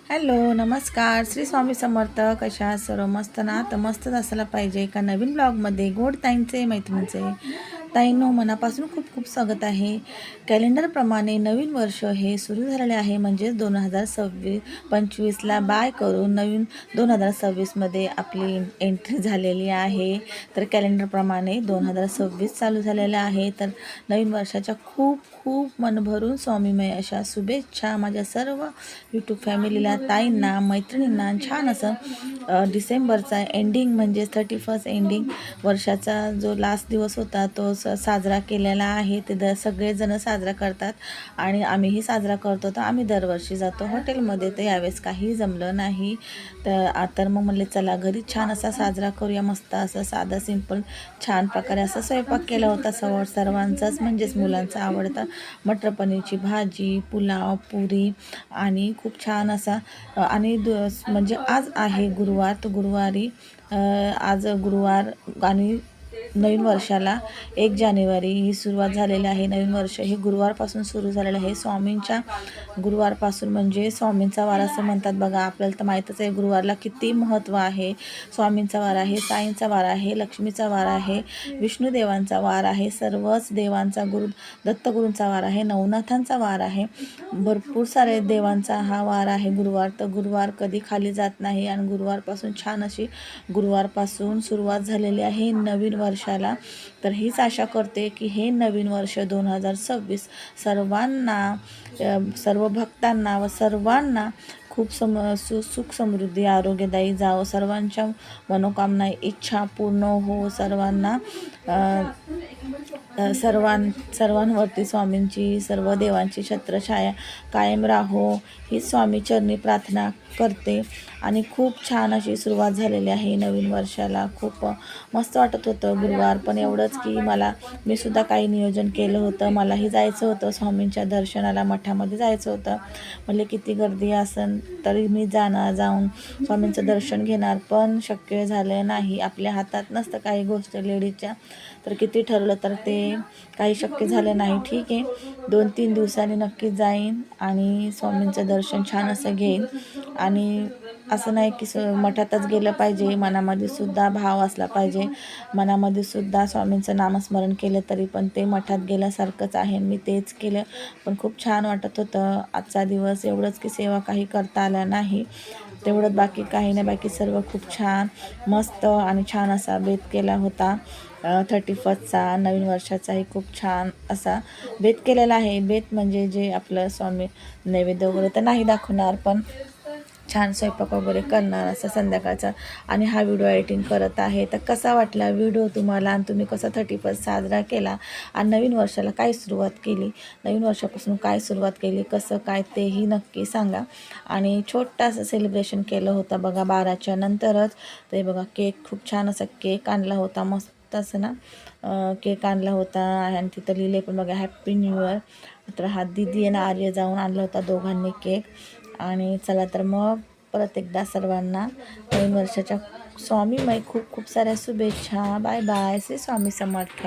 Hello, नमस्कार. श्री स्वामी समर्थ. कशा आहात सर्व? मस्त ना? तर मस्तच असायला पाहिजे. एका नवीन ब्लॉगमध्ये गोड ताईंचे मैत्रिणीचे ताईंनो मनापासून खूप खूप स्वागत आहे. कॅलेंडरप्रमाणे नवीन वर्ष हे सुरू झालेले आहे, म्हणजेच 2025ला बाय करून नवीन 2026मध्ये आपली एंट्री झालेली आहे. तर कॅलेंडरप्रमाणे 2026 चालू झालेलं आहे. तर नवीन वर्षाच्या खूप खूप मनभरून स्वामीमय अशा शुभेच्छा माझ्या सर्व यूट्यूब फॅमिलीला, ताईंना, मैत्रिणींना. छान असं डिसेंबरचा एंडिंग म्हणजे 31 एंडिंग वर्षाचा जो लास्ट दिवस होता तो साजरा केलेला आहे. ते सगळेजण साजरा करतात आणि आम्हीही साजरा करतो. तर आम्ही दरवर्षी जातो हॉटेलमध्ये. तर यावेळेस काही जमलं नाही. तर मग म्हणले चला घरी छान असा साजरा करूया. मस्त असं साधा सिंपल छान प्रकारे असा स्वयंपाक केला होता. सर्वांचाच म्हणजेच मुलांचा आवडता मटर पनीरची भाजी, पुलाव, पुरी आणि खूप छान असा आणि म्हणजे आज आहे गुरुवार. तर गुरुवारी आज गुरुवार आणि नवीन वर्षाला 1 जानेवारी ही सुरुवात झालेली आहे. नवीन वर्ष हे गुरुवारपासून सुरू झालेलं आहे. स्वामींच्या गुरुवारपासून म्हणजे स्वामींचा वार असं म्हणतात बघा. आपल्याला तर माहीतच आहे गुरुवारला किती महत्त्व आहे. स्वामींचा वार आहे, साईंचा वार आहे, लक्ष्मीचा वार आहे, विष्णुदेवांचा वार आहे, सर्वच देवांचा दत्तगुरूंचा वार आहे, नवनाथांचा वार आहे. भरपूर सारे देवांचा हा वार आहे गुरुवार. तर गुरुवार कधी खाली जात नाही आणि गुरुवारपासून छान अशी गुरुवारपासून सुरुवात झालेली आहे नवीन वर्षाला. तर हीच आशा करते की हे नवीन वर्ष 2026 सर्वांना, सर्व भक्तांना व सर्वांना खूप सुख समृद्धी आरोग्यदायी जावं. सर्वांच्या मनोकामना इच्छा पूर्ण हो. सर्वांवरती स्वामींची, सर्व देवांची छत्रछाया कायम राहो ही स्वामी चरणी प्रार्थना करते. आणि खूप छान अशी सुरुवात झालेली आहे नवीन वर्षाला. खूप मस्त वाटत होतं गुरुवार. पण एवढंच की मी सुद्धा काही नियोजन केलं होतं. मलाही जायचं होतं स्वामींच्या दर्शनाला, मठामध्ये जायचं होतं. म्हणले किती गर्दी असेल तरी मी जाऊन स्वामींचं दर्शन घेणार, पण शक्य झालं नाही. आपल्या हातात नसतं काही गोष्ट लेडीजच्या. तर किती ठरवलं तर ते काही शक्य झालं नाही. ठीक आहे, 2-3 दिवसांनी नक्की जाईन आणि स्वामींचं दर्शन छान असं घेईन. आणि असं नाही की मठातच गेलं पाहिजे, मनामध्ये सुद्धा भाव असला पाहिजे. मनामध्ये सुद्धा स्वामींचं नामस्मरण केलं तरी पण ते मठात गेल्यासारखंच आहे. मी तेच केलं, पण खूप छान वाटत होतं आजचा दिवस. एवढंच की सेवा काही करता आल्या नाही तेवढंच, बाकी काही नाही. बाकी सर्व खूप छान मस्त आणि छान असा बेत केला होता. 31चा नवीन वर्षाचाही खूप छान असा बेत केलेला आहे. बेत म्हणजे जे आपलं स्वामी नैवेद्य वगैरे तर नाही दाखवणार, पण छान स्वयंपाक वगैरे करणार असं संध्याकाळचा. आणि हा व्हिडिओ एडिटिंग करत आहे. तर कसा वाटला व्हिडिओ तुम्हाला आणि तुम्ही कसा 31 साजरा केला आणि नवीन वर्षाला काय सुरुवात केली, नवीन वर्षापासून काय सुरुवात केली, कसं काय तेही नक्की सांगा. आणि छोटासा सेलिब्रेशन केलं होतं बघा 12च्या नंतरच. ते बघा केक, खूप छान असा केक आणला होता. मस्त असं ना केक आणला होता आणि तिथं लिहिले पण बघा हॅप्पी न्यू इयर. तर हा दिदी आणि आर्य जाऊन आणला होता दोघांनी केक. आणि चला तर मग परत एकदा सर्वांना नवीन वर्षाच्या स्वामीमय खूप खूप साऱ्या शुभेच्छा. Bye bye. श्री स्वामी समर्थ.